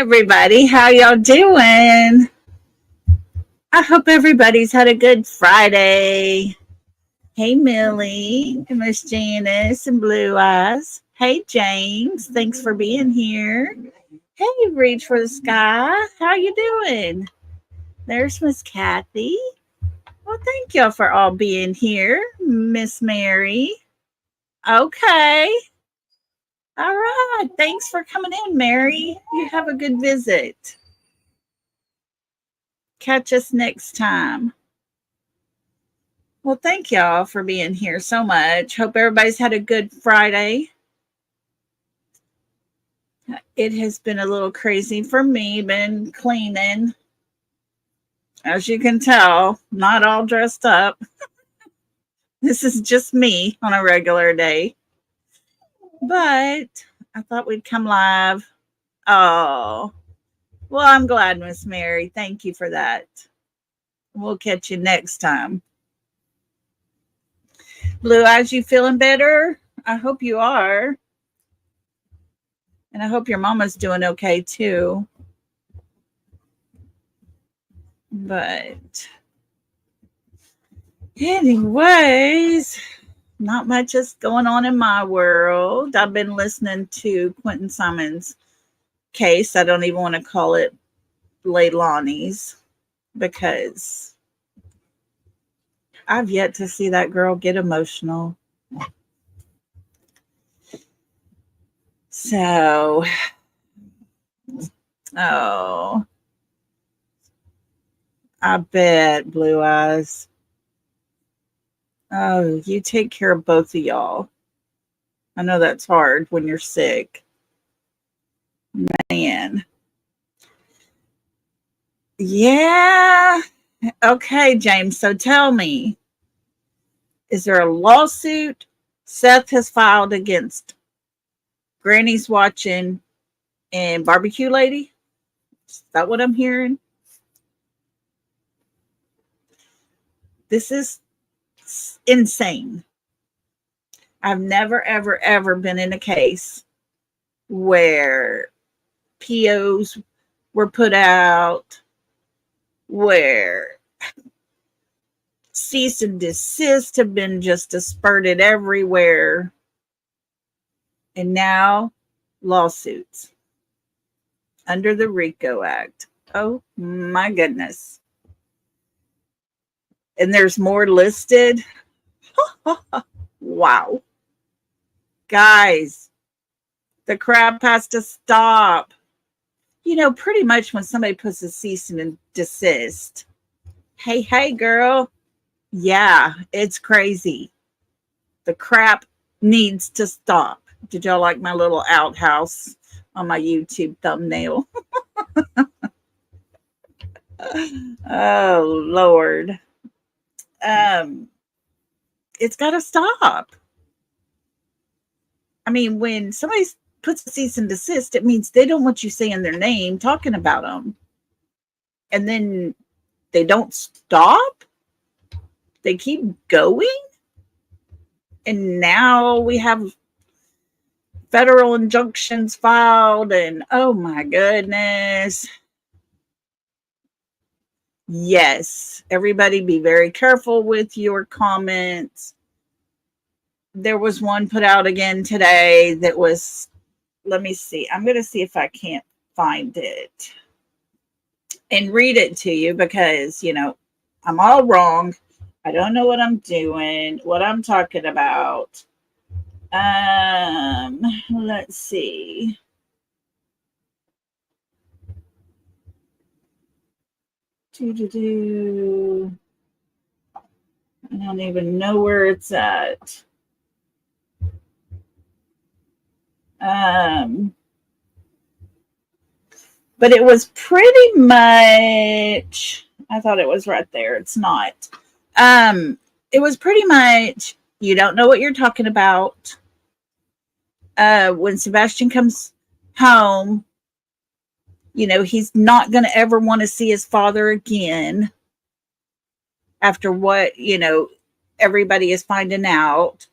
everybody. How y'all doing? I hope everybody's had a good Friday. Hey, Millie, and Miss Janice, and Blue Eyes. Hey, James. Thanks for being here. Hey, Reach for the Sky. How you doing? There's Miss Kathy. Well, thank y'all for all being here. Miss Mary. Okay. All right. Thanks for coming in, Mary. You have a good visit. Catch us next time. Well, thank y'all for being here so much. Hope everybody's had a good Friday. It has been a little crazy for me, been cleaning. As you can tell, not all dressed up. This is just me on a regular day. But I thought we'd come live. Oh, well, I'm glad, Miss Mary. Thank you for that. We'll catch you next time. Blue Eyes, you feeling better? I hope you are. And I hope your mama's doing okay too. But anyways, not much is going on in my world. I've been listening to Quentin Simon's case. I don't even want to call it Leilani's because I've yet to see that girl get emotional. So, oh, I bet, Blue Eyes. Oh, you take care of both of y'all. I know that's hard when you're sick. Man. Yeah. Okay, James. So tell me, is there a lawsuit Seth has filed against Granny's Watching and Barbecue Lady? Is that what I'm hearing? This is insane. I've never, ever, ever been in a case where POs were put out, where cease and desist have been just dispersed everywhere, and now lawsuits under the RICO Act. Oh my goodness. And there's more listed. Wow. Guys, the crap has to stop. You know, pretty much when somebody puts a cease and desist, hey, girl, yeah, it's crazy. The crap needs to stop. Did y'all like my little outhouse on my YouTube thumbnail? Oh, Lord. It's got to stop. I mean, when somebody puts a cease and desist, it means they don't want you saying their name, talking about them. And then they don't stop. They keep going. And now we have federal injunctions filed. And oh my goodness. Yes, everybody be very careful with your comments. There was one put out again today that was, let me see. I'm going to see if I can't find it and read it to you because, you know, I'm all wrong. I don't know what I'm doing, what I'm talking about. Let's see. I don't even know where it's at. But it was pretty much, I thought it was right there. It's not. It was pretty much, you don't know what you're talking about. When Sebastian comes home, you know, he's not going to ever want to see his father again after what, you know, everybody is finding out.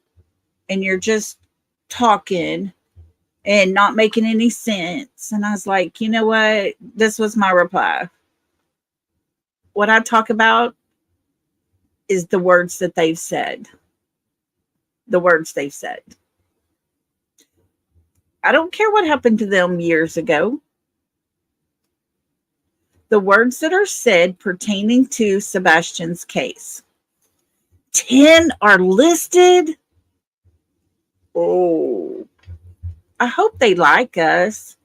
And you're just talking. and not making any sense. And I was like, you know what? This was my reply. What I talk about is the words that they've said. The words they've said. I don't care what happened to them years ago. The words that are said pertaining to Sebastian's case. 10 are listed. Oh, I hope they like us.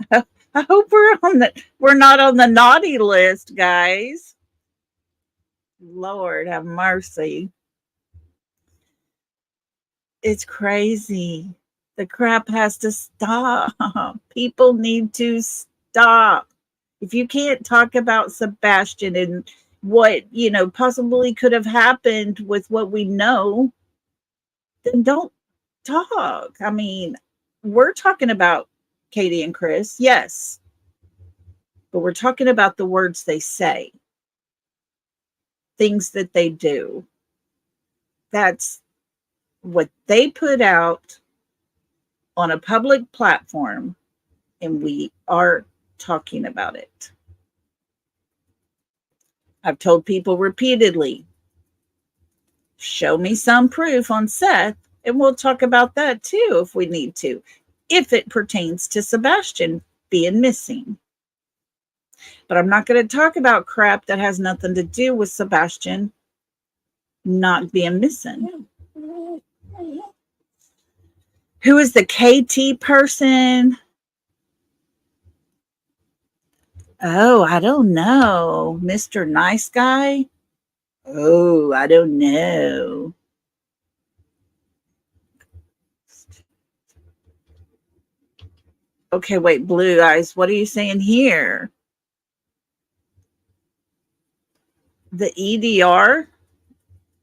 I hope we're not on the naughty list, guys. Lord have mercy. It's crazy. The crap has to stop. People need to stop. If you can't talk about Sebastian and what, possibly could have happened with what we know, then don't talk. I mean, we're talking about Katie and Chris, yes, but we're talking about the words they say, things that they do. That's what they put out on a public platform, and we are talking about it. I've told people repeatedly, show me some proof on Seth, and we'll talk about that too if we need to, if it pertains to Sebastian being missing. But I'm not going to talk about crap that has nothing to do with Sebastian not being missing. Who is the KT person? Oh, I don't know. Mr. Nice Guy? Oh, I don't know. Okay, wait, Blue Eyes, what are you saying here? The EDR?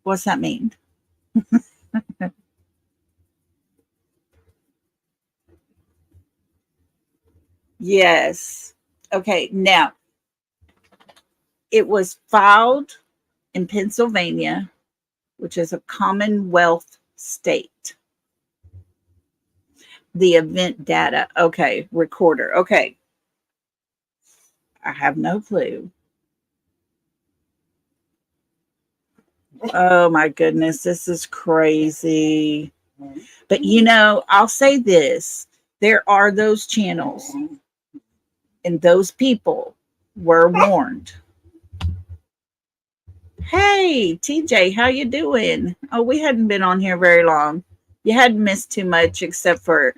What's that mean? Yes. Okay, now, it was filed in Pennsylvania, which is a Commonwealth state. The event data. Okay, recorder. Okay. I have no clue. Oh my goodness, this is crazy. But I'll say this. There are those channels, and those people were warned. Hey, TJ, how you doing? Oh, we hadn't been on here very long. You hadn't missed too much except for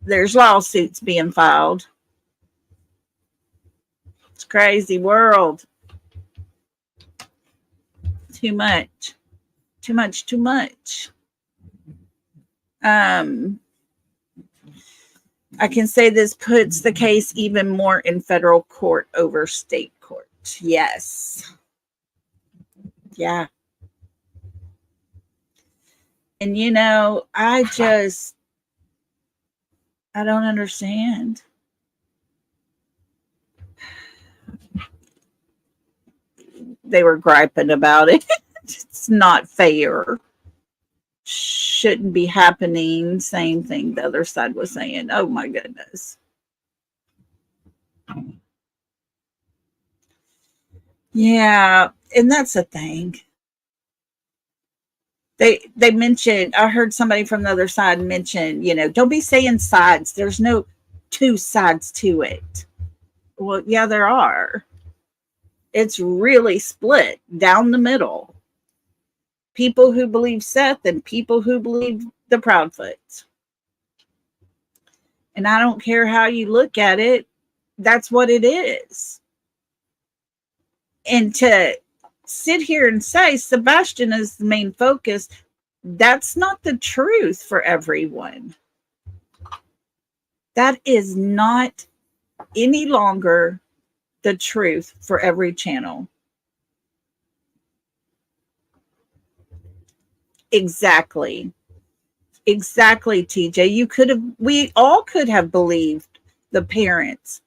there's lawsuits being filed. It's a crazy world. Too much. Too much, too much. I can say this puts the case even more in federal court over state court. Yes. Yeah. And I don't understand. They were griping about it. It's not fair. Shouldn't be happening. Same thing the other side was saying. Oh my goodness. Yeah, and that's the thing. They mentioned, I heard somebody from the other side mention, don't be saying sides. There's no two sides to it. Well, yeah, there are. It's really split down the middle. People who believe Seth and people who believe the Proudfoots. And I don't care how you look at it, that's what it is. And to sit here and say Sebastian is the main focus, that's not the truth for everyone. That is not any longer the truth for every channel. Exactly, TJ. We all could have believed the parents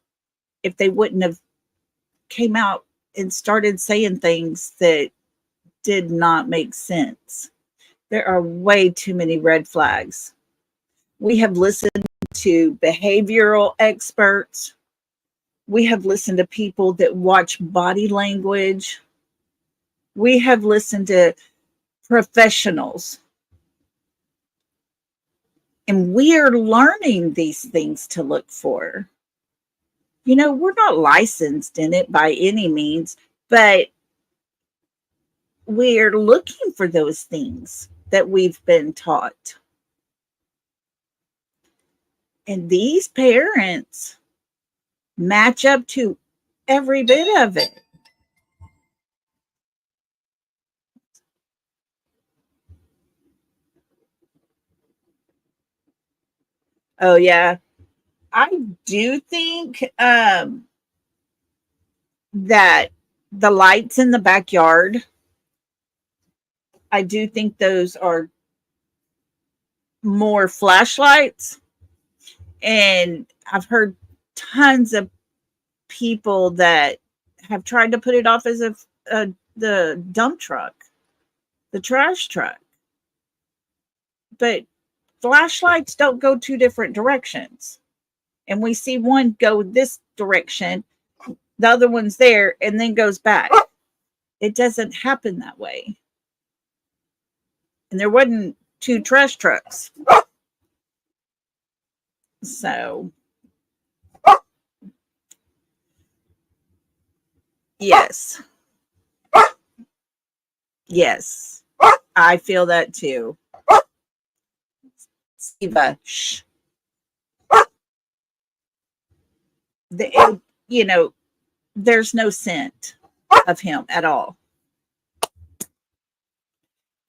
if they wouldn't have came out and started saying things that did not make sense. There are way too many red flags. We have listened to behavioral experts. We have listened to people that watch body language. We have listened to professionals. And we are learning these things to look for. We're not licensed in it by any means, but we're looking for those things that we've been taught. And these parents match up to every bit of it. Oh, yeah. I do think that the lights in the backyard, I do think those are more flashlights. And I've heard tons of people that have tried to put it off as the dump truck, the trash truck. But flashlights don't go two different directions. And we see one go this direction, the other one's there, and then goes back. It doesn't happen that way. And there wasn't two trash trucks. So, yes. Yes. I feel that too. Siva, shh. There's no scent of him at all.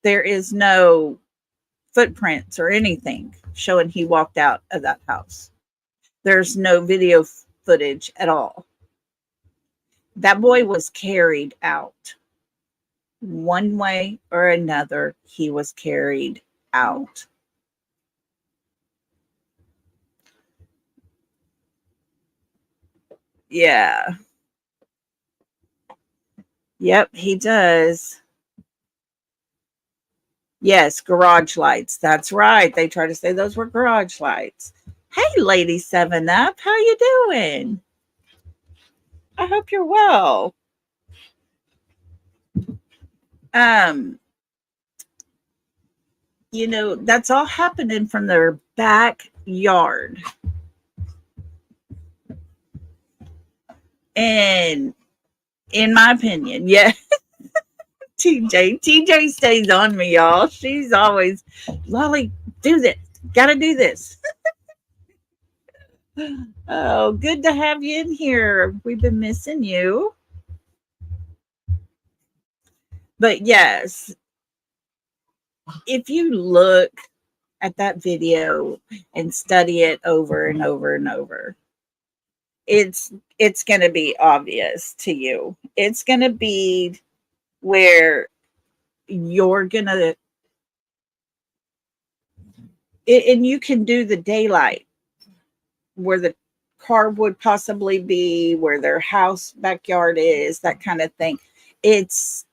There is no footprints or anything showing he walked out of that house. There's no video footage at all. That boy was carried out. One way or another, he was carried out. Yeah. Yep, he does. Yes, garage lights. That's right. They try to say those were garage lights. Hey, Lady 7 Up, how you doing? I hope you're well. Um, that's all happening from their backyard. And in my opinion, yeah. TJ stays on me, y'all. She's always, Lolly, do this. Gotta do this. Oh, good to have you in here. We've been missing you. But yes, if you look at that video and study it over and over and over, it's going to be obvious to you. It's going to be where you're going to, and you can do the daylight where the car would possibly be, where their house backyard is, that kind of thing. It's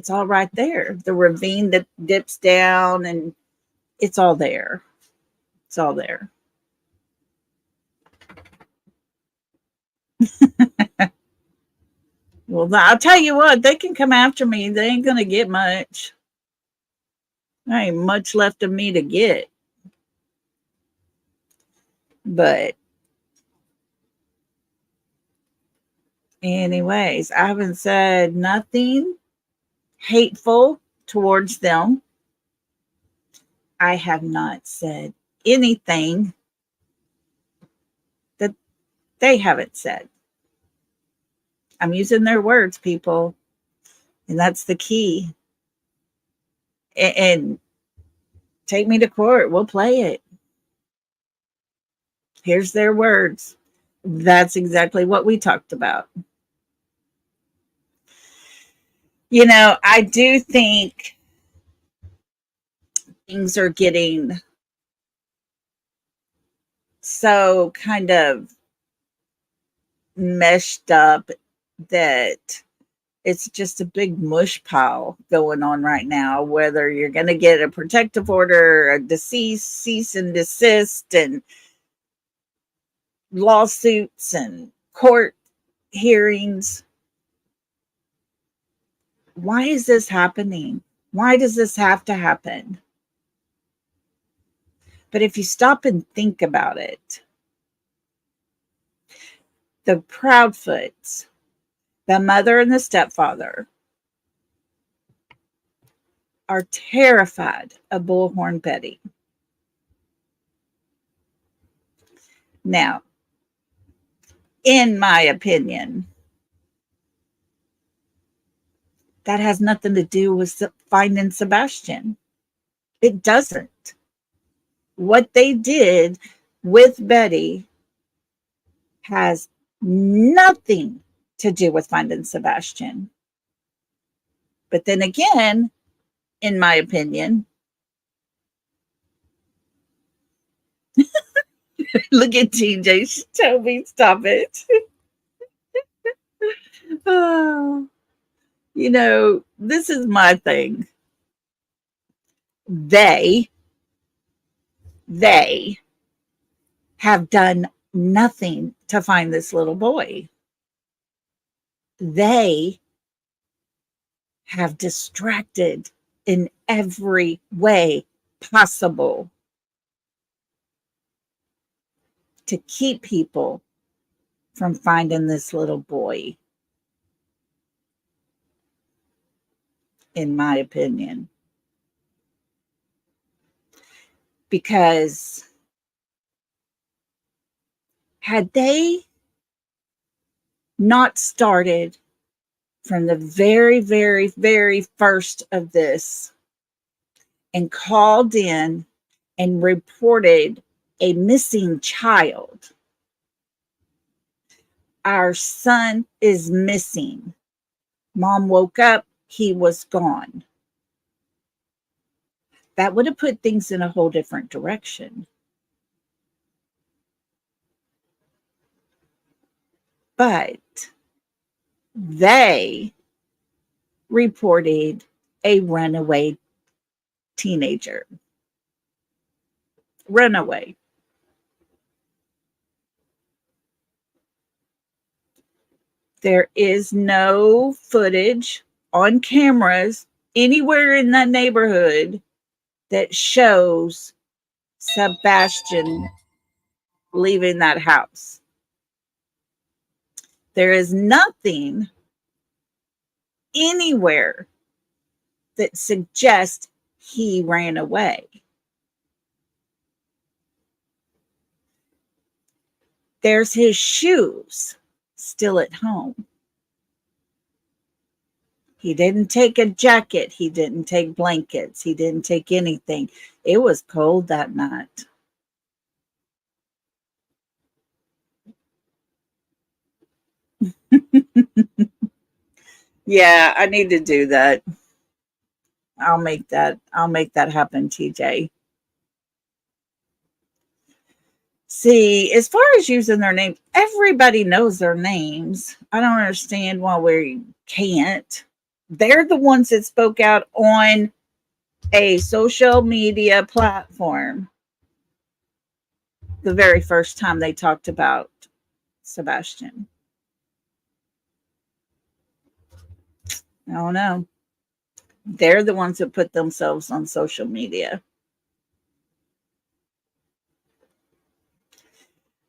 all right there. The ravine that dips down, and it's all there. It's all there. Well, I'll tell you what, they can come after me. They ain't going to get much. There ain't much left of me to get. But anyways, I haven't said nothing hateful towards them. I have not said anything that they haven't said. I'm using their words, people. And that's the key. And take me to court. We'll play it. Here's their words. That's exactly what we talked about. I do think things are getting so kind of meshed up that It's just a big mush pile going on right now, whether you're going to get a protective order, a cease and desist, and lawsuits and court hearings. Why is this happening? Why does this have to happen? But if you stop and think about it, the Proudfoots, the mother and the stepfather, are terrified of Bullhorn Betty. Now, in my opinion, that has nothing to do with finding Sebastian. It doesn't. What they did with Betty has nothing to do with finding Sebastian. But then again, in my opinion, look at TJ. Tell me, stop it. Oh, this is my thing. They have done nothing to find this little boy. They have distracted in every way possible to keep people from finding this little boy, in my opinion. Because had they not started from the very, very, very first of this and called in and reported a missing child, our son is missing. Mom woke up, he was gone. That would have put things in a whole different direction. But they reported a runaway teenager. Runaway. There is no footage on cameras anywhere in that neighborhood that shows Sebastian leaving that house. There is nothing anywhere that suggests he ran away. There's his shoes still at home. He didn't take a jacket. He didn't take blankets. He didn't take anything. It was cold that night. Yeah, I need to do that. I'll make that happen, TJ. See, as far as using their names, everybody knows their names. I don't understand why we can't. They're the ones that spoke out on a social media platform the very first time they talked about Sebastian. I don't know. They're the ones that put themselves on social media.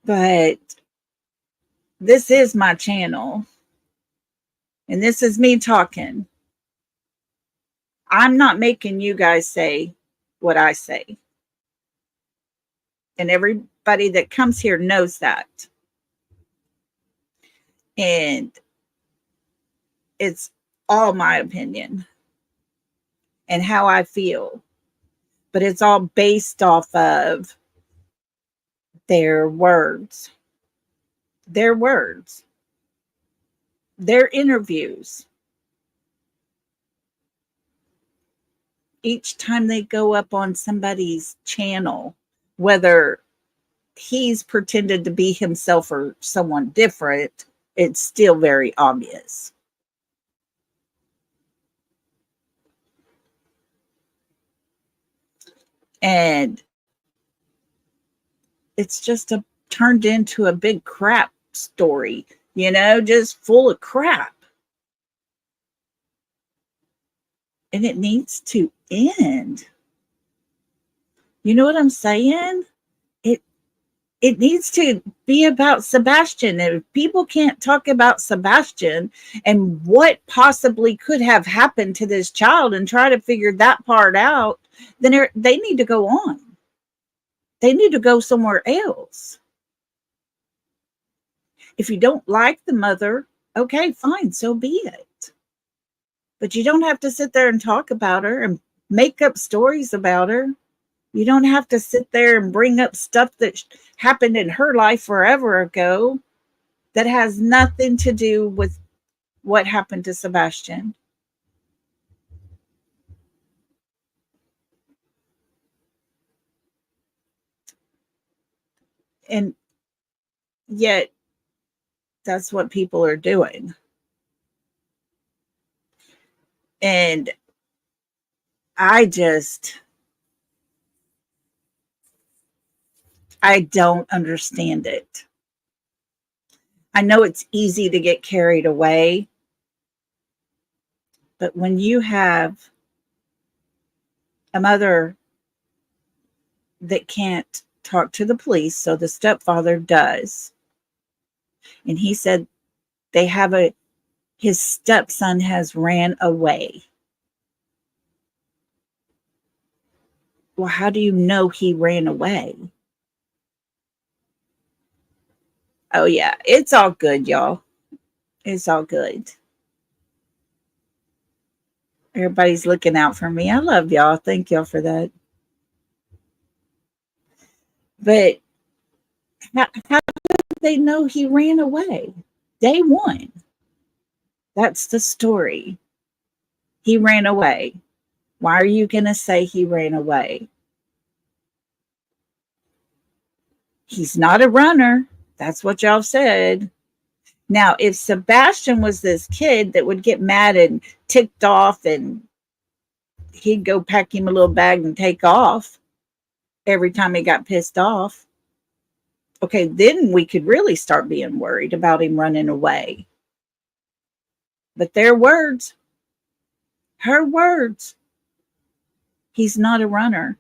But this is my channel. And this is me talking. I'm not making you guys say what I say. And everybody that comes here knows that. And it's all my opinion and how I feel. But it's all based off of their words. Their words. Their interviews. Each time they go up on somebody's channel, whether he's pretended to be himself or someone different, it's still very obvious. And it's just turned into a big crap story, just full of crap. And it needs to end. You know what I'm saying? It needs to be about Sebastian. And if people can't talk about Sebastian and what possibly could have happened to this child and try to figure that part out, then they need to go on. They need to go somewhere else. If you don't like the mother, okay, fine, so be it. But you don't have to sit there and talk about her and make up stories about her. You don't have to sit there and bring up stuff that happened in her life forever ago that has nothing to do with what happened to Sebastian. And yet, that's what people are doing. And I don't understand it. I know it's easy to get carried away, but when you have a mother that can't talk to the police, so the stepfather does, and he said his stepson has ran away. Well, how do you know he ran away? Oh, yeah, it's all good, y'all. It's all good. Everybody's looking out for me. I love y'all. Thank y'all for that. But how do they know he ran away? Day one. That's the story. He ran away. Why are you going to say he ran away? He's not a runner. That's what y'all said. Now, if Sebastian was this kid that would get mad and ticked off and he'd go pack him a little bag and take off every time he got pissed off, okay, then we could really start being worried about him running away. But their words, her words, he's not a runner.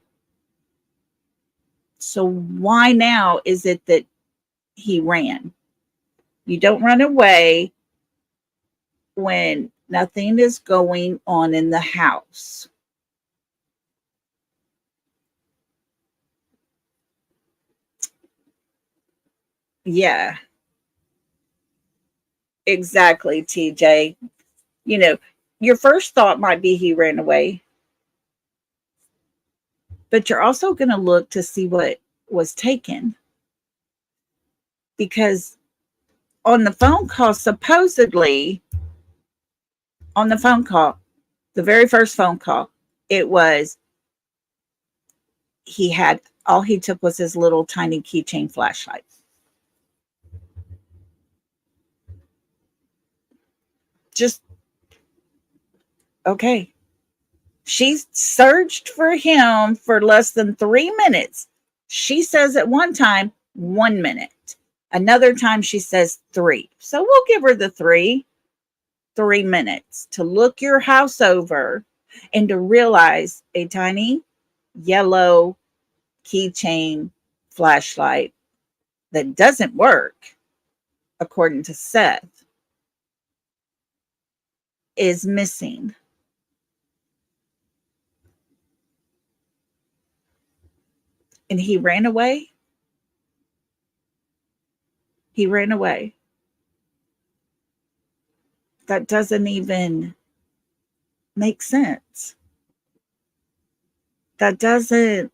So why now is it that he ran? You don't run away when nothing is going on in the house. Yeah, exactly, TJ. Your first thought might be he ran away, but you're also going to look to see what was taken. Because on the phone call, supposedly, on the phone call, the very first phone call, it was all he took was his little tiny keychain flashlight. Just, okay. She searched for him for less than 3 minutes. She says at one time, 1 minute. Another time she says 3. So we'll give her the 3 minutes to look your house over and to realize a tiny yellow keychain flashlight that doesn't work, according to Seth, is missing. And he ran away. He ran away. That doesn't even make sense. That doesn't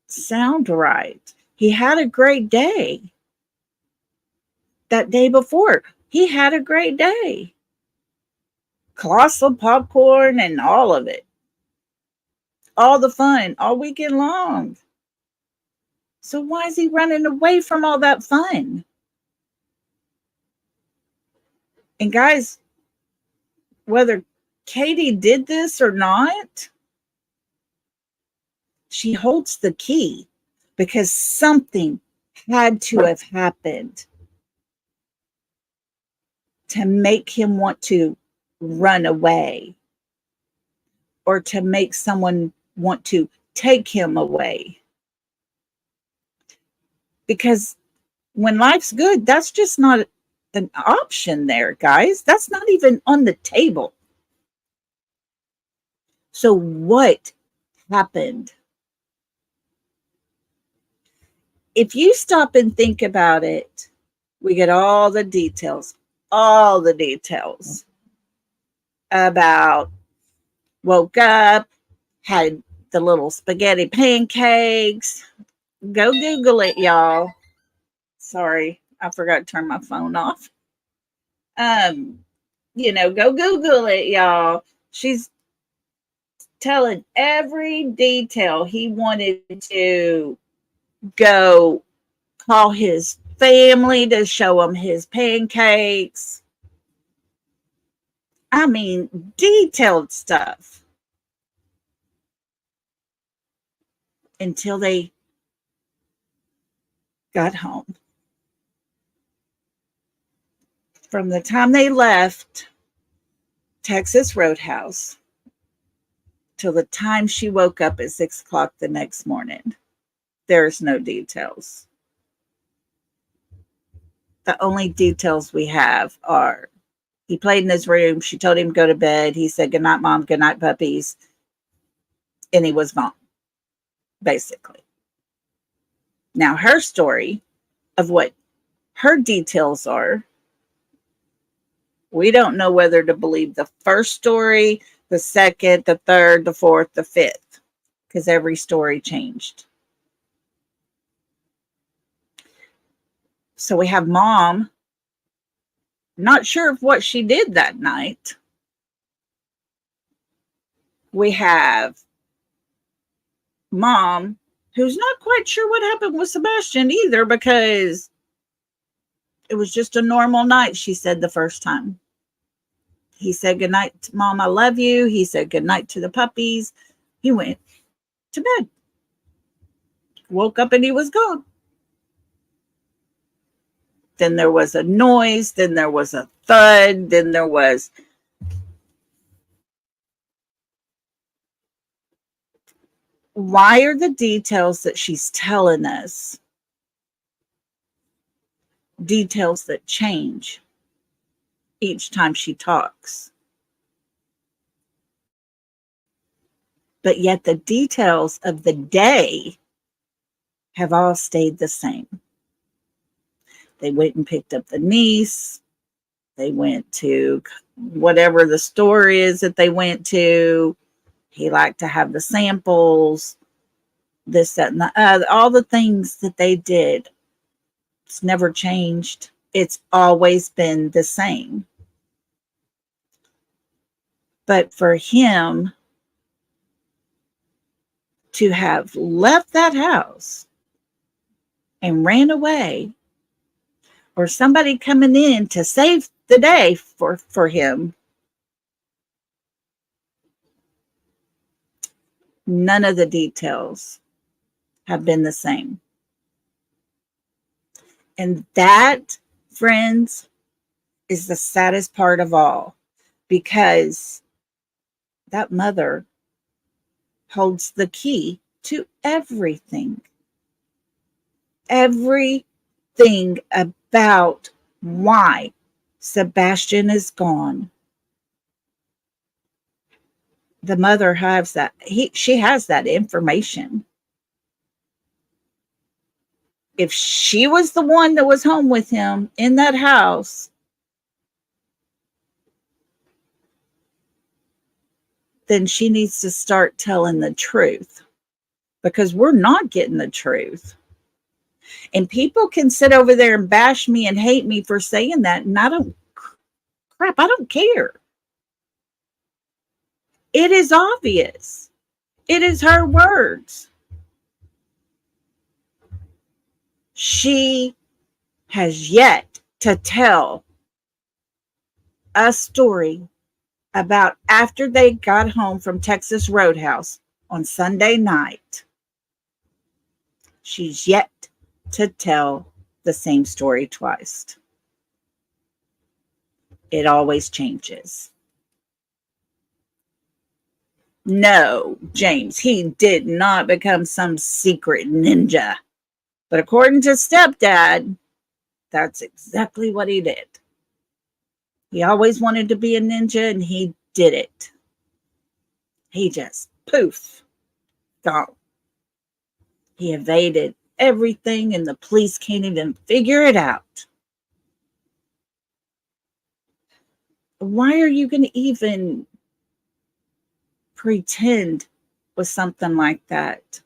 sound right. He had a great day. That day before, he had a great day. Colossal popcorn and all of it. All the fun, all weekend long. So why is he running away from all that fun? And guys, whether Katie did this or not, She holds the key because something had to have happened to make him want to run away or to make someone want to take him away. Because when life's good, that's just not an option there, guys. That's not even on the table. So what happened? If you stop and think about it, we get all the details about woke up, had the little spaghetti pancakes. Go Google it, y'all. Sorry, I forgot to turn my phone off. Go Google it, y'all. She's telling every detail. He wanted to go call his family to show him his pancakes. I mean, detailed stuff. Until they got home. From the time they left Texas Roadhouse till the time she woke up at 6 o'clock the next morning, there's no details. The only details we have are he played in his room. She told him to go to bed. He said, "Good night, Mom. Good night, puppies." And he was gone, basically. Now, her story of what her details are, we don't know whether to believe the first story, the second, the third, the fourth, the fifth, because every story changed. So we have Mom, not sure of what she did that night. We have Mom, who's not quite sure what happened with Sebastian either, because it was just a normal night, she said the first time. He said, "Good night, Mom, I love you." He said, "Good night" to the puppies. He went to bed. Woke up and he was gone. Then there was a noise. Then there was a thud. Then there was... Why are the details that she's telling us details that change each time she talks? But yet the details of the day have all stayed the same. They went and picked up the niece. They went to whatever the store is that they went to. He liked to have the samples, this, that, and the other. All the things that they did, it's never changed. It's always been the same. But for him to have left that house and ran away, or somebody coming in to save the day for him, none of the details have been the same. And that, friends, is the saddest part of all, because that mother holds the key to everything. Everything about why Sebastian is gone. The mother has that. She has that information. If she was the one that was home with him in that house, then she needs to start telling the truth, because we're not getting the truth. And people can sit over there and bash me and hate me for saying that, and I don't care. It is obvious. It is her words. She has yet to tell a story about after they got home from Texas Roadhouse on Sunday night, She's yet to tell the same story twice. It always changes. No, James, he did not become some secret ninja. But according to stepdad, that's exactly what he did. He always wanted to be a ninja, and he did it. He just poof, gone. He evaded everything, and the police can't even figure it out. Why are you going to even pretend with something like that?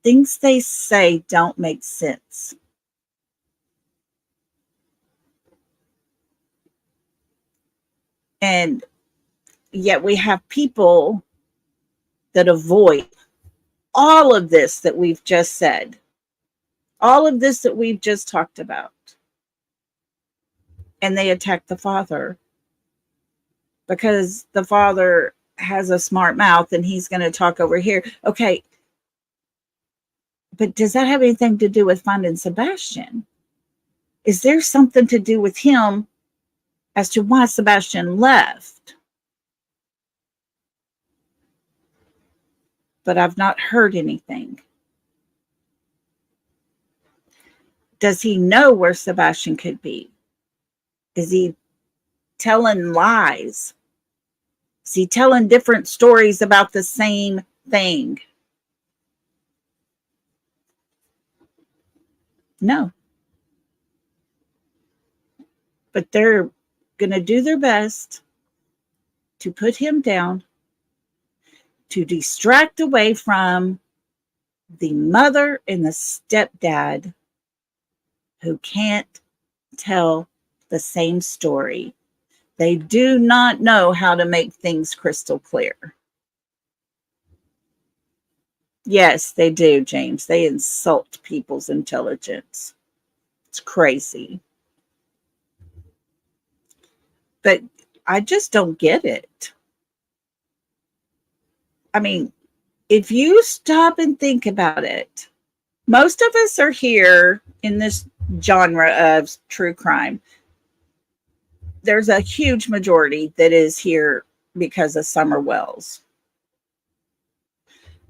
Things they say don't make sense. And yet we have people that avoid all of this that we've just said, all of this that we've just talked about. And they attack the father because the father has a smart mouth and he's going to talk over here. Okay. But does that have anything to do with finding Sebastian? Is there something to do with him as to why Sebastian left? But I've not heard anything. Does he know where Sebastian could be? Is he telling lies? Is he telling different stories about the same thing? No. But they're going to do their best to put him down, to distract away from the mother and the stepdad who can't tell the same story. They do not know how to make things crystal clear. Yes, they do, James. They insult people's intelligence. It's crazy. But I just don't get it. I mean, if you stop and think about it, most of us are here in this genre of true crime. There's a huge majority that is here because of Summer Wells.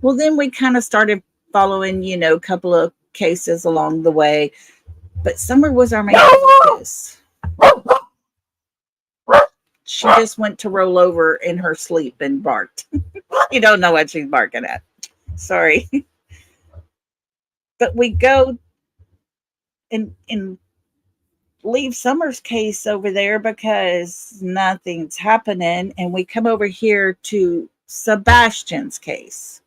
Well, then we kind of started following, a couple of cases along the way. But Summer was our main focus. She just went to roll over in her sleep and barked. You don't know what she's barking at. Sorry. But we go and leave Summer's case over there because nothing's happening. And we come over here to Sebastian's case.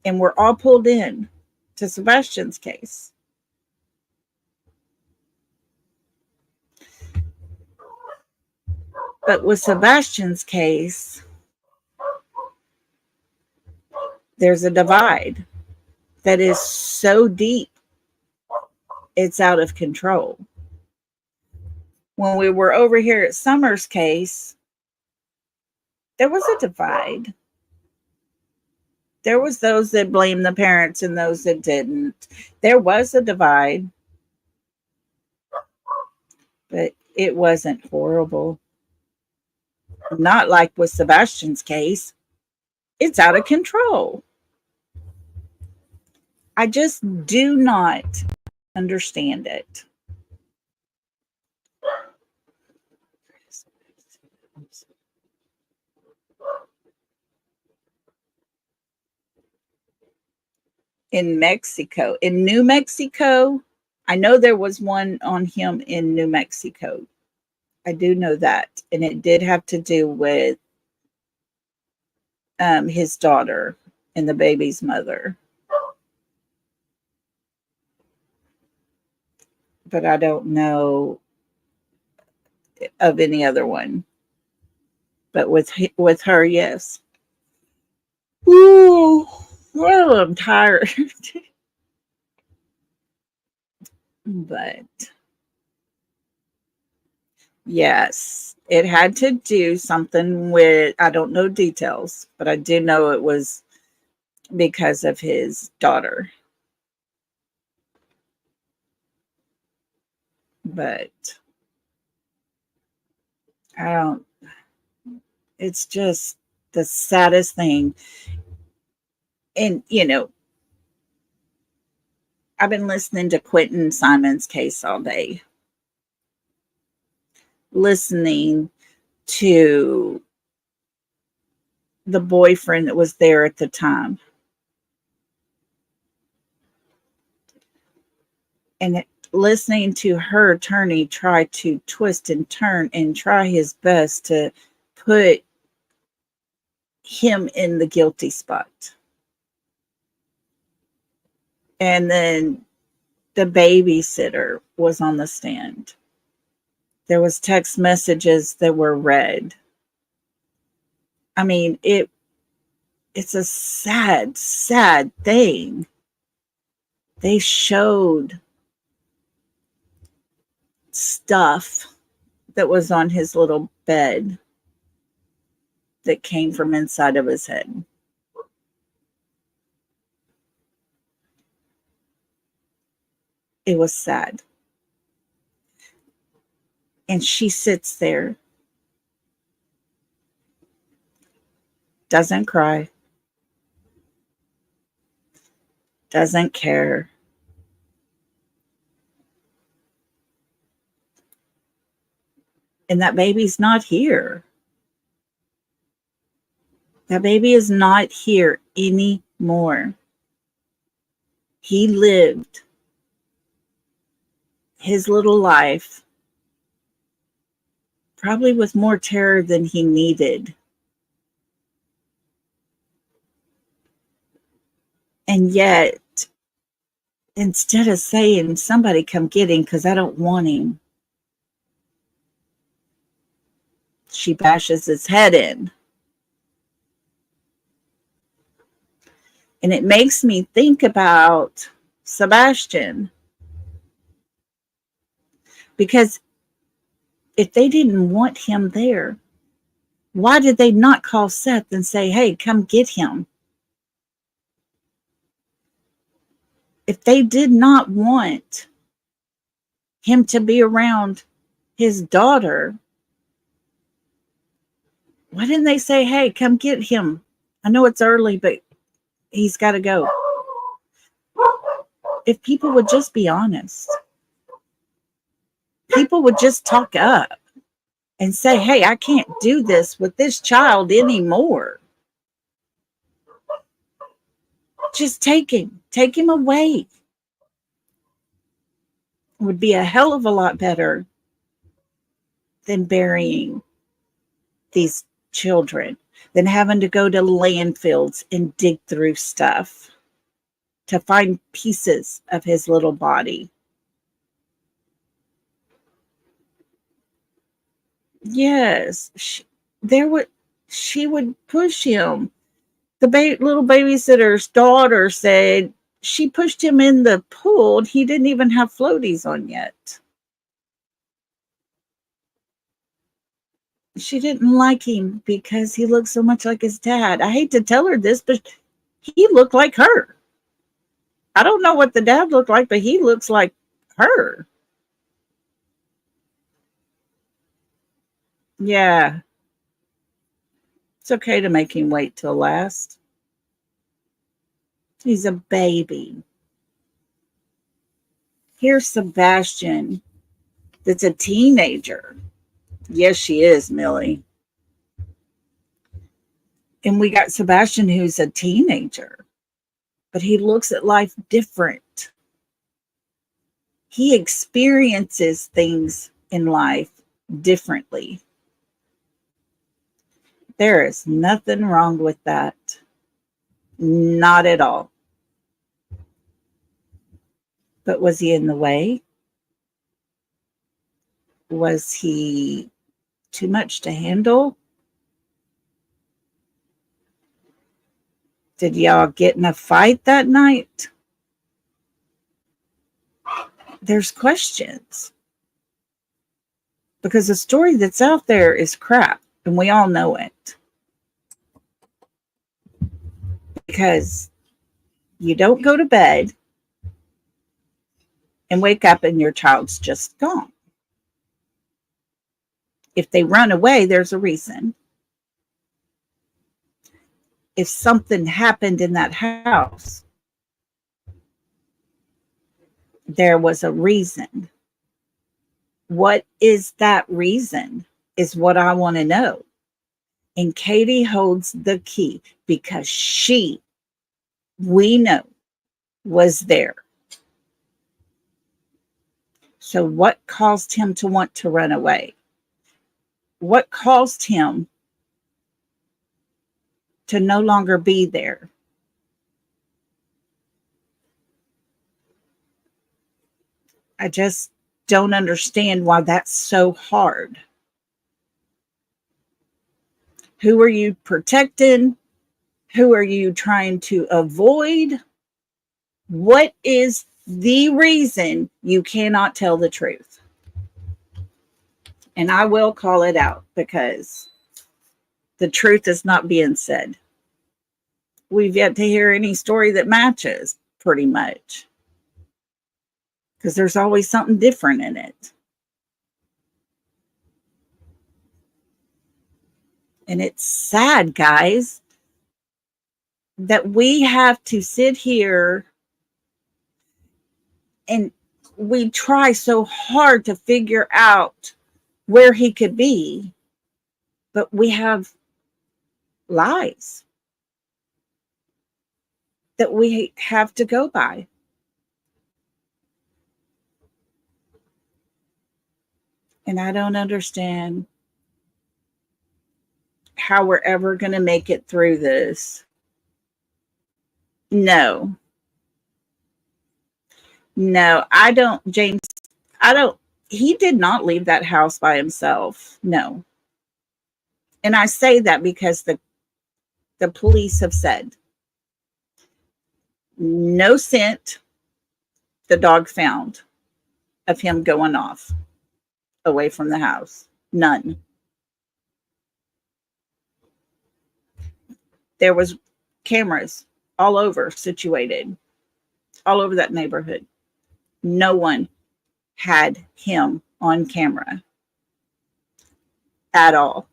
And we're all pulled in to Sebastian's case. But with Sebastian's case, there's a divide that is so deep, it's out of control. When we were over here at Summer's case, there was a divide. There was those that blamed the parents and those that didn't. There was a divide. But it wasn't horrible. Not like with Sebastian's case. It's out of control. I just do not understand it. In Mexico, in New Mexico, I know there was one on him in New Mexico. I do know that. And it did have to do with his daughter and the baby's mother. But I don't know of any other one. But with her, yes. Ooh, well, I'm tired. But yes, it had to do something with, I don't know details, but I do know it was because of his daughter. But I don't, it's just the saddest thing. And, I've been listening to Quentin Simon's case all day, listening to the boyfriend that was there at the time. And listening to her attorney try to twist and turn and try his best to put him in the guilty spot. And then the babysitter was on the stand. There was text messages that were read. I mean, it's a sad, sad thing. They showed stuff that was on his little bed that came from inside of his head. It was sad. And she sits there, doesn't cry, doesn't care. And that baby's not here. That baby is not here anymore. He lived his little life probably with more terror than he needed. And yet, instead of saying, somebody come get him because I don't want him, she bashes his head in. And it makes me think about Sebastian. Because if they didn't want him there, why did they not call Seth and say, hey, come get him? If they did not want him to be around his daughter, why didn't they say, hey, come get him? I know it's early, but he's got to go. If people would just be honest, people would just talk up and say, hey, I can't do this with this child anymore. Just take him away. It would be a hell of a lot better than burying these children, than having to go to landfills and dig through stuff to find pieces of his little body. Yes, she would push him. The little babysitter's daughter said she pushed him in the pool and he didn't even have floaties on yet. She didn't like him because he looked so much like his dad. I hate to tell her this, but he looked like her. I don't know what the dad looked like, but he looks like her. Yeah. It's okay to make him wait till last. He's a baby. Here's Sebastian, that's a teenager. Yes, she is, Millie. And we got Sebastian, who's a teenager, but he looks at life different. He experiences things in life differently. There is nothing wrong with that. Not at all. But was he in the way? Was he too much to handle? Did y'all get in a fight that night? There's questions. Because the story that's out there is crap, and we all know it. Because You don't go to bed and wake up and your child's just gone. If they run away, there's a reason. If something happened in that house, there was a reason. What is that reason is what I want to know. And Katie holds the key because she, we know, was there. So what caused him to want to run away? What caused him to no longer be there? I just don't understand why that's so hard. Who are you protecting? Who are you trying to avoid? What is the reason you cannot tell the truth? And I will call it out because the truth is not being said. We've yet to hear any story that matches, pretty much. Because there's always something different in it. And it's sad, guys, that we have to sit here and we try so hard to figure out where he could be, but we have lies that we have to go by. And I don't understand how we're ever going to make it through this. No, I don't, James, he did not leave that house by himself. No. And I say that because the police have said no scent the dog found of him going off away from the house. None. There was cameras all over situated, all over that neighborhood. No one had him on camera at all.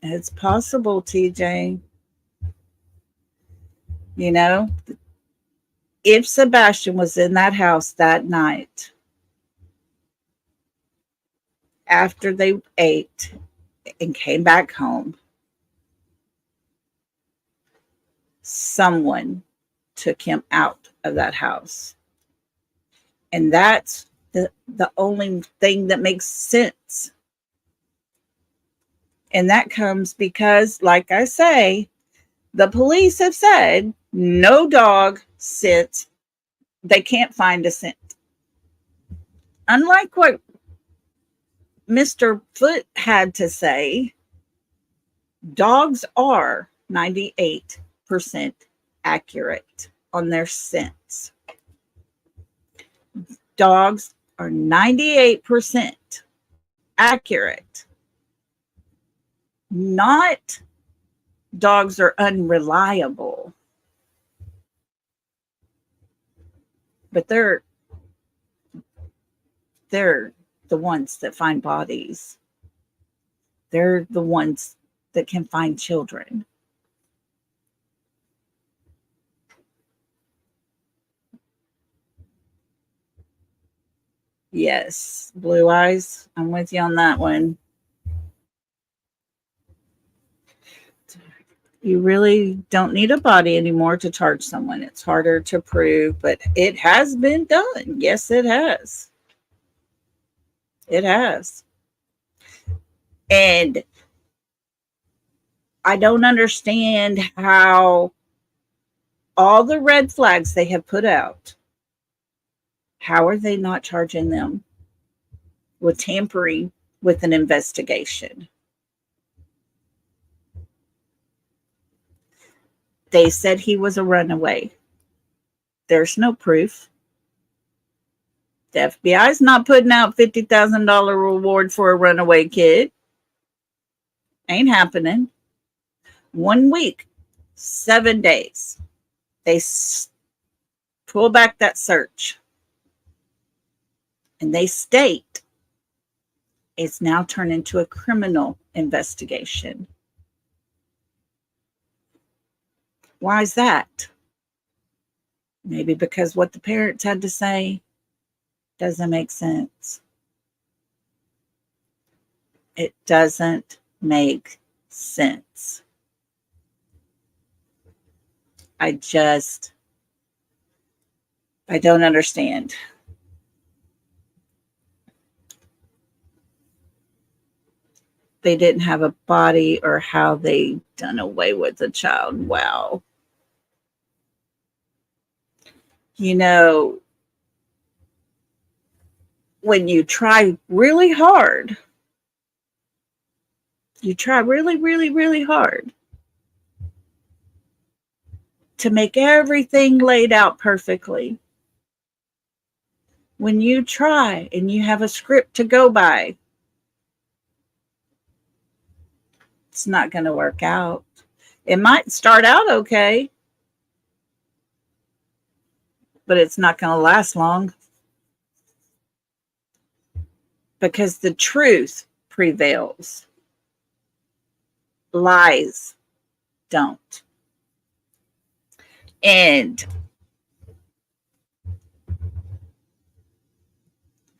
It's possible, TJ. You know, if Sebastian was in that house that night, after they ate and came back home, someone took him out of that house. And that's the only thing that makes sense. And that comes because, like I say, the police have said no dog scent. They can't find a scent. Unlike what Mr. Foote had to say, dogs are 98% accurate on their scents. Dogs are 98% accurate. Not dogs are unreliable, but they're the ones that find bodies. They're the ones that can find children. Yes, Blue Eyes, I'm with you on that one. You really don't need a body anymore to charge someone. It's harder to prove, but it has been done. Yes, it has. It has. And I don't understand how all the red flags they have put out, how are they not charging them with tampering with an investigation? They said he was a runaway. There's no proof. The FBI is not putting out $50,000 reward for a runaway kid. Ain't happening. 1 week, 7 days. They pull back that search. And they state it's now turned into a criminal investigation. Why is that? Maybe because what the parents had to say doesn't make sense. It doesn't make sense. I don't understand. They didn't have a body or how they done away with the child. Wow. You know, when you try really hard, really hard to make everything laid out perfectly. When you try and you have a script to go by, it's not going to work out. It might start out okay, but it's not going to last long because the truth prevails. Lies don't. And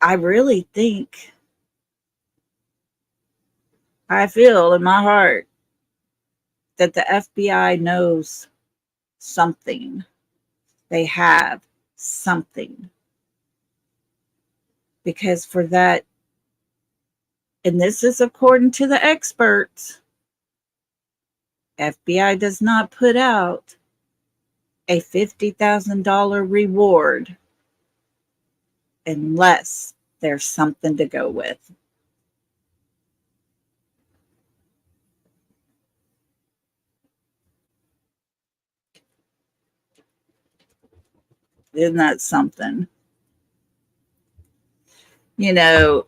I really think, I feel in my heart that the FBI knows something. They have something. Because for that, and this is according to the experts, FBI does not put out a $50,000 reward unless there's something to go with. Isn't that something? You know,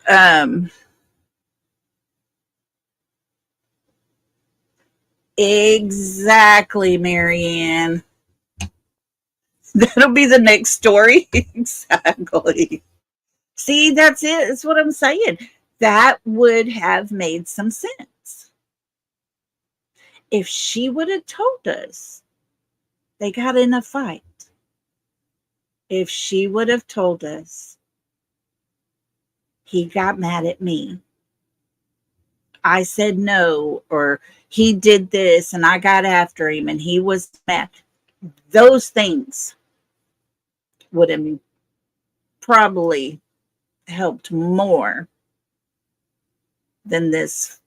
exactly, Marianne. That'll be the next story. Exactly. See, that's it. That's what I'm saying. That would have made some sense. If she would have told us they got in a fight, if she would have told us he got mad at me, I said no, or he did this and I got after him and he was mad, those things would have probably helped more than this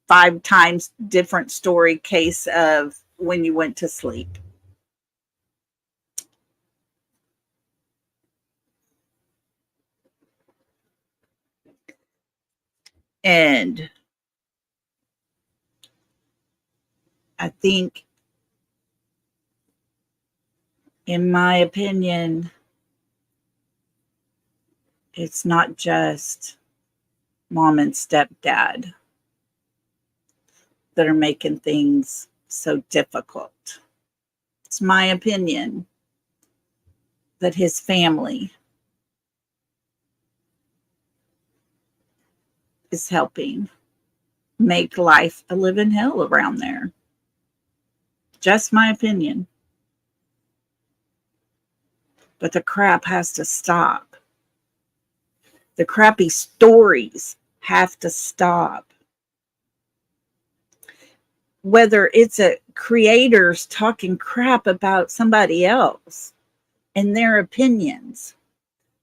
5 times different story case of when you went to sleep. And I think, in my opinion, it's not just mom and stepdad that are making things so difficult. It's my opinion that his family is helping make life a living hell around there. Just my opinion. But the crap has to stop. The crappy stories have to stop. Whether it's a creators talking crap about somebody else and their opinions,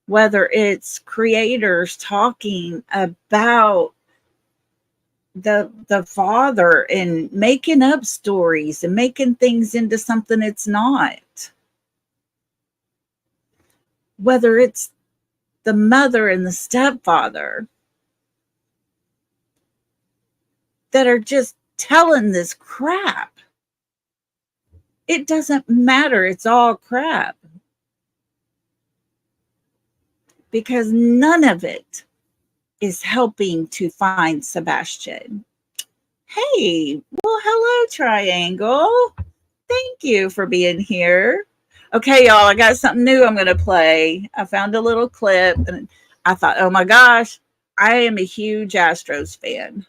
whether it's creators talking about the father and making up stories and making things into something it's not, whether it's the mother and the stepfather that are just telling this crap. It doesn't matter. It's all crap. because none of it is helping to find Sebastian. Hey, well, hello, Triangle. Thank you for being here. Okay, y'all, I got something new I'm going to play. I found a little clip and I thought, oh my gosh, I am a huge Astros fan.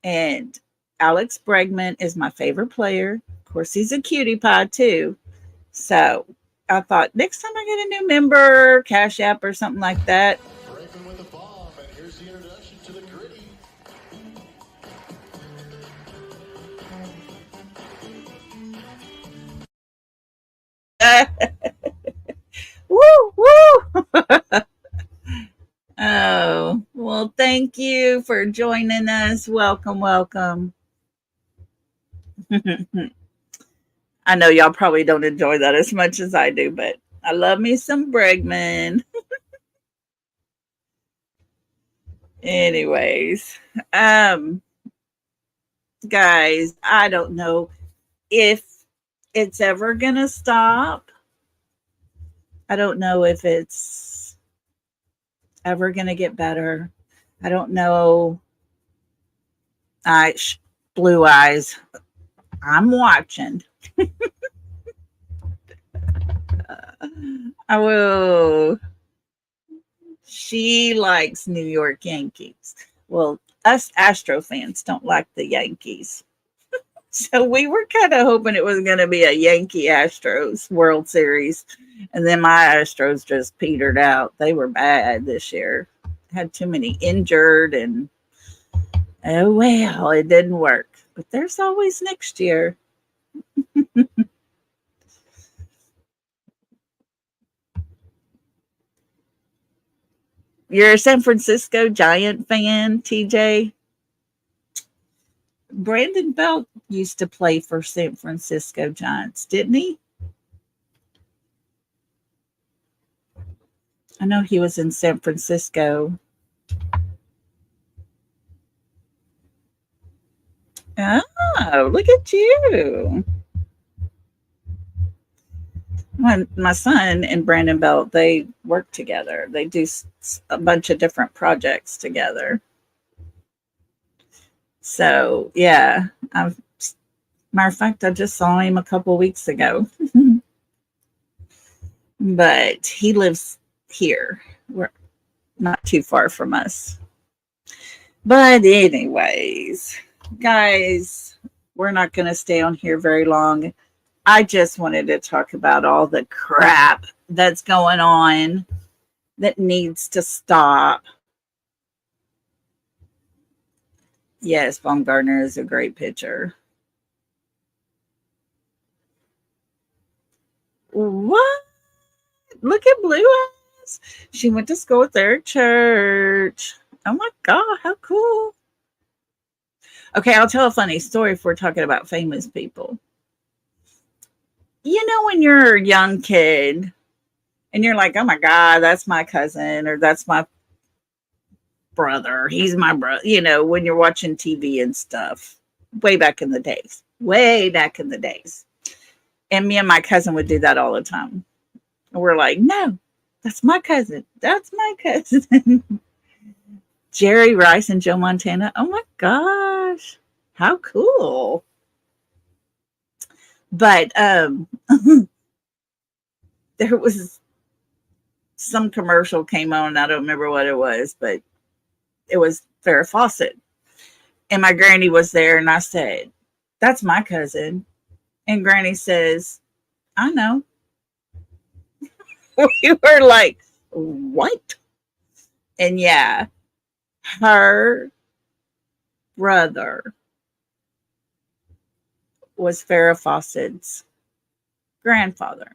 And Alex Bregman is my favorite player. Of course, he's a cutie pie too. So I thought next time I get a new member, Cash App or something like that. With the bomb, and here's the introduction to the gritty. Woo, woo. Oh, well, thank you for joining us. Welcome, welcome. I know y'all probably don't enjoy that as much as I do, but I love me some Bregman. Anyways, guys, I don't know if it's ever gonna stop. I don't know if it's ever gonna get better. I don't know. Blue eyes. I'm watching. I will. She likes New York Yankees. Well, us Astro fans don't like the Yankees. So we were kind of hoping it was going to be a Yankee Astros World Series. And then my Astros just petered out. They were bad this year. Had too many injured and oh well, it didn't work. But there's always next year. You're a San Francisco Giant fan, TJ? Brandon Belt used to play for San Francisco Giants, didn't he? I know he was in San Francisco. Oh, look at you. My son and Brandon Belt, they work together. They do a bunch of different projects together. So, yeah. Matter of fact, I just saw him a couple weeks ago. But he lives here. We're not too far from us. But anyways, guys, we're not going to stay on here very long. I just wanted to talk about all the crap that's going on that needs to stop. Yes, Baumgartner is a great pitcher. What? Look at Blue Eyes. She went to school with their church. Oh my God, how cool. Okay, I'll tell a funny story if we're talking about famous people. You know, when you're a young kid and you're like, oh my God, that's my cousin or that's my brother. He's my brother. You know, when you're watching TV and stuff way back in the days. And me and my cousin would do that all the time. And we're like, no, that's my cousin. That's my cousin. Jerry Rice and Joe Montana. Oh my gosh. How cool. But there was some commercial came on. I don't remember what it was, but it was Farrah Fawcett. And my granny was there and I said, that's my cousin. And Granny says, I know. We were like, what? And yeah, her brother was Farrah Fawcett's grandfather.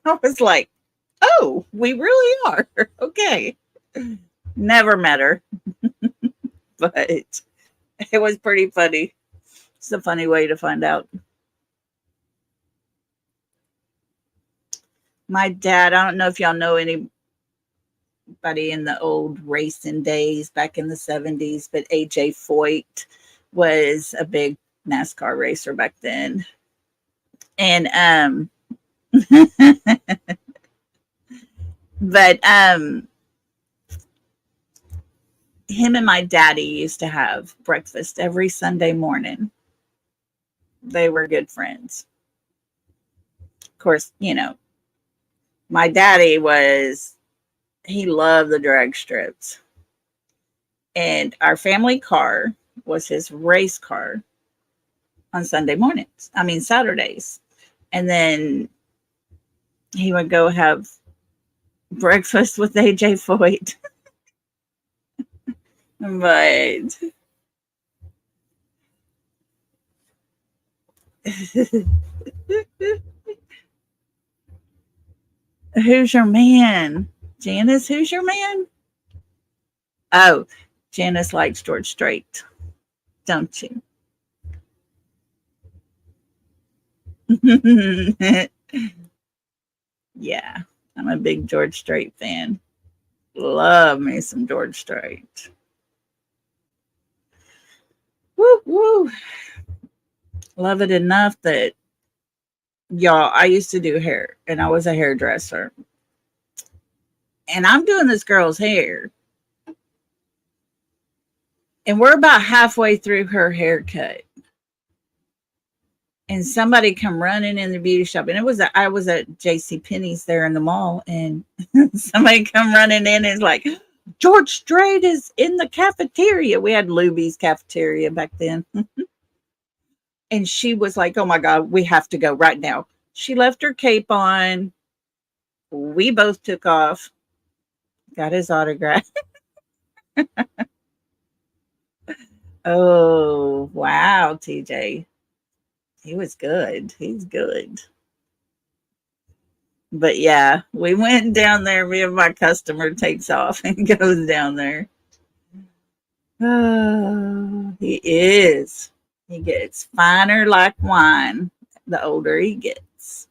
I was like, oh, we really are. Okay. Never met her. But it was pretty funny. It's a funny way to find out. My dad, I don't know if y'all know anybody in the old racing days back in the 70s, but AJ Foyt was a big NASCAR racer back then. And But him and my daddy used to have breakfast every Sunday morning. They were good friends. Of course, my daddy he loved the drag strips. And our family car was his race car on Sunday mornings. I mean, Saturdays. And then he would go have breakfast with AJ Foyt. But who's your man? Janice, who's your man? Oh, Janice likes George Strait, don't you? Yeah, I'm a big George Strait fan. Love me some George Strait. Woo woo. Love it enough that y'all, I used to do hair and I was a hairdresser. And I'm doing this girl's hair. And we're about halfway through her haircut. And somebody come running in the beauty shop. And I was at J.C. Penney's there in the mall. And somebody come running in and is like, George Strait is in the cafeteria. We had Luby's cafeteria back then. And she was like, oh my God, we have to go right now. She left her cape on. We both took off. Got his autograph. Oh, wow, TJ. He was good. He's good. But yeah, we went down there. Me and my customer takes off and goes down there. Oh, he is. He gets finer like wine the older he gets.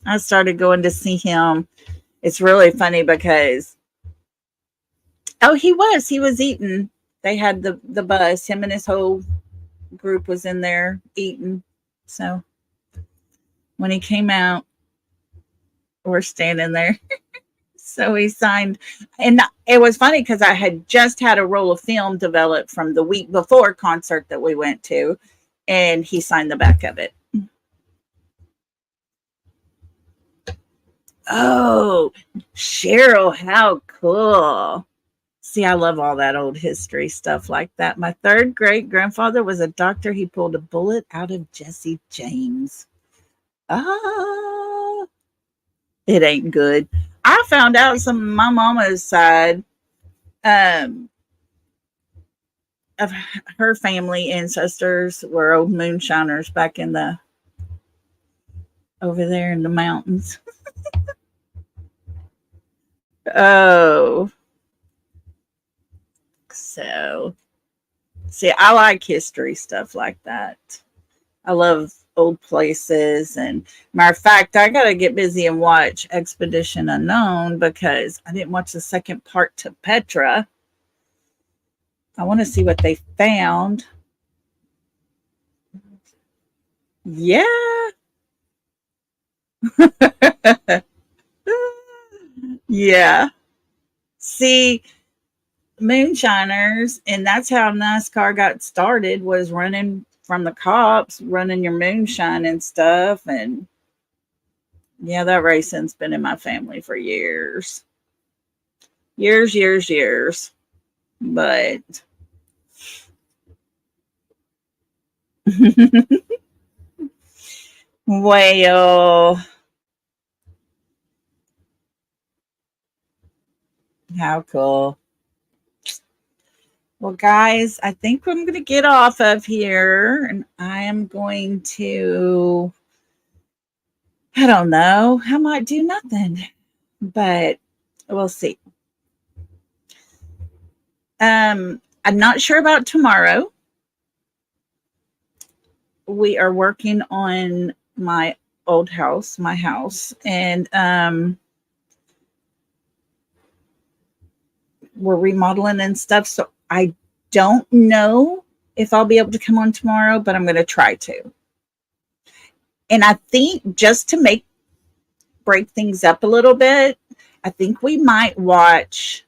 I started going to see him. It's really funny because he was eating. They had the bus. Him and his whole group was in there eating. So when he came out, we're standing there. So he signed, and it was funny because I had just had a roll of film developed from the week before concert that we went to, and he signed the back of it. Oh, Cheryl, how cool. See, I love all that old history stuff like that. My third great grandfather was a doctor. He pulled a bullet out of Jesse James. Ah, it ain't good. I found out some of my mama's side of her family ancestors were old moonshiners back over there in the mountains. Oh, so see, I like history stuff like that. I love old places. And matter of fact, I got to get busy and watch Expedition Unknown because I didn't watch the second part to Petra. I want to see what they found. Yeah. Yeah. See, moonshiners, and that's how NASCAR got started, was running from the cops, running your moonshine and stuff. And yeah, that racing's been in my family for years. Years. But well, how cool. Well, guys, I think I'm going to get off of here and I am going to, I don't know, I might do nothing, but we'll see. I'm not sure about tomorrow. We are working on my old house, my house, and we're remodeling and stuff. So I don't know if I'll be able to come on tomorrow, but I'm going to try to. And I think just to make break things up a little bit. I think we might watch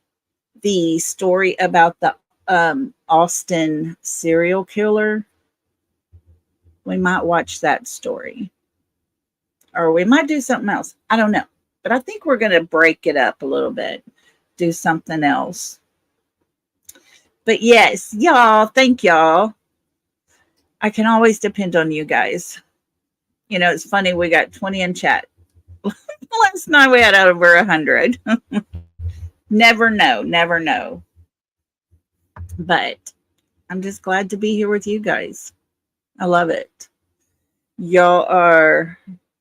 the story about the Austin serial killer. We might watch that story. Or we might do something else. I don't know. But I think we're going to break it up a little bit, do something else. But yes, y'all, thank y'all. I can always depend on you guys. You know, it's funny, we got 20 in chat. Last night we had over 100. Never know, never know. But I'm just glad to be here with you guys. I love it. Y'all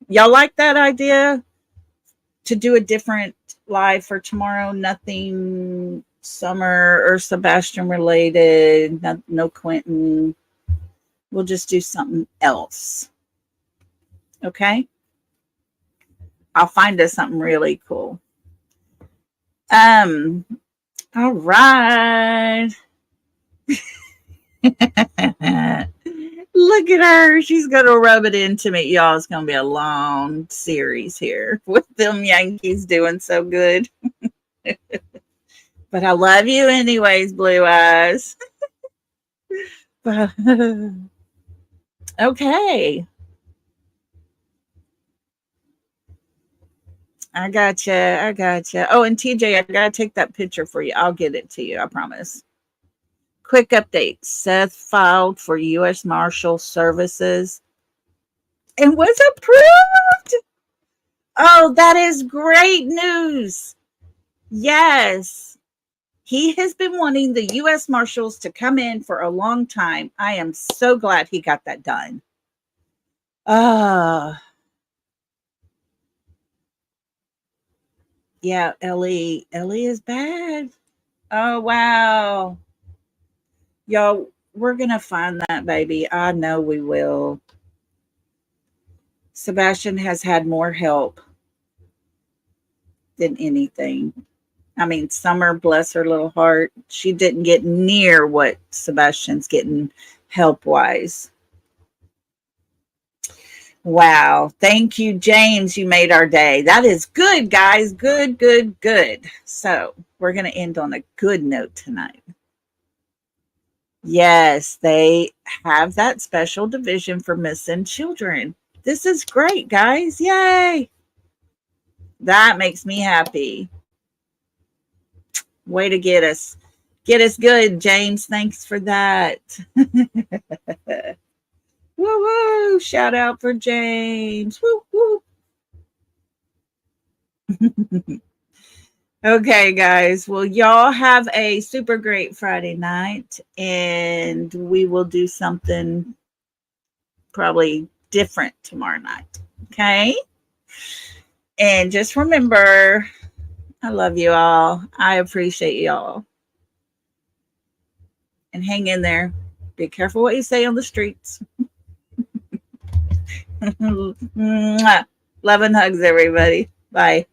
like that idea to do a different live for tomorrow? Nothing Summer or Sebastian related, no Quentin. We'll just do something else. Okay? I'll find us something really cool. All right. Look at her. She's going to rub it into me. Y'all, it's going to be a long series here with them Yankees doing so good. But I love you anyways, Blue Eyes. Okay. I gotcha. Oh, and TJ, I got to take that picture for you. I'll get it to you. I promise. Quick update. Seth filed for U.S. Marshal Services and was approved. Oh, that is great news. Yes. He has been wanting the U.S. Marshals to come in for a long time. I am so glad he got that done. Yeah, Ellie is bad. Oh, wow. Y'all, we're going to find that baby. I know we will. Sebastian has had more help than anything. I mean, Summer, bless her little heart, she didn't get near what Sebastian's getting help-wise. Wow. Thank you, James. You made our day. That is good, guys. Good. So we're going to end on a good note tonight. Yes, they have that special division for missing children. This is great, guys. Yay. That makes me happy. Way to get us. Get us good, James. Thanks for that. Woo-woo. Shout out for James. Woo-woo. Okay, guys. Well, y'all have a super great Friday night, and we will do something probably different tomorrow night. Okay? And just remember, I love you all. I appreciate y'all. And hang in there. Be careful what you say on the streets. Love and hugs, everybody. Bye.